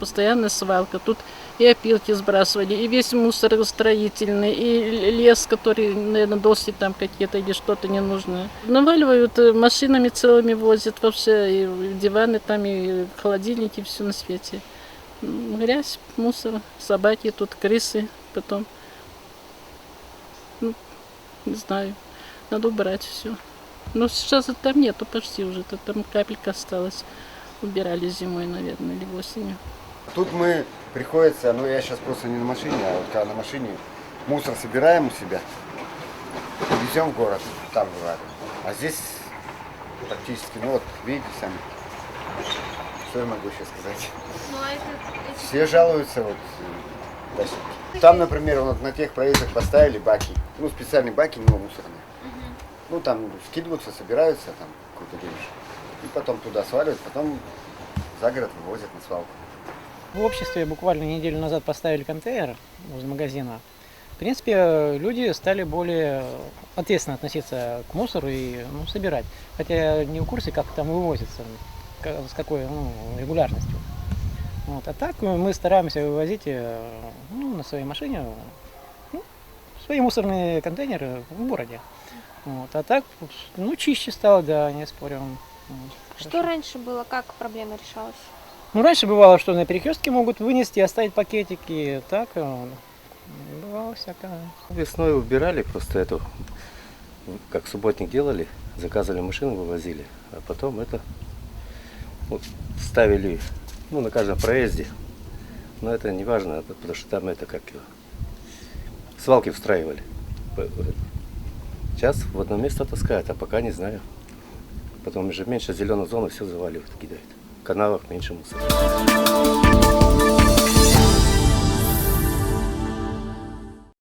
постоянная свалка. Тут и опилки сбрасывали, и весь мусор строительный, и лес, который, наверное, доски там какие-то или что-то ненужное. Наваливают, машинами целыми возят вообще, и диваны там, и холодильники, все на свете. Грязь, мусор, собаки тут, крысы потом. Ну, не знаю, надо убрать все. Но сейчас там нету почти уже, там капелька осталась. Убирали зимой, наверное, или осенью. Тут мы приходится, ну я сейчас просто не на машине, а вот когда на машине мусор собираем у себя, везем в город, там бывает. А здесь практически, ну вот, видите сами, что я могу еще сказать. Ну, а это... Все жалуются, вот, тащат. Там, например, вот на тех проездах поставили баки, ну специальные баки, но мусорные. Ну там скидываются, собираются, там какой-то денег. И потом туда сваливают, потом за город вывозят на свалку. В обществе буквально неделю назад поставили контейнер возле магазина. В принципе, люди стали более ответственно относиться к мусору и собирать. Хотя я не в курсе, как там вывозится, с какой регулярностью. Вот. А так мы стараемся вывозить на своей машине свои мусорные контейнеры в городе. Вот. А так, чище стало, да, не спорю. Что раньше было, как проблема решалась? Раньше бывало, что на перекрестке могут вынести и оставить пакетики. Так, бывало всякое. Весной убирали просто эту, как субботник делали, заказывали машину, вывозили. А потом ставили на каждом проезде. Но это не важно, потому что там свалки встраивали. Сейчас в одно место таскают, а пока не знаю. Потом уже меньше зеленой зоны, все заваливают, кидают. В каналах меньше мусора.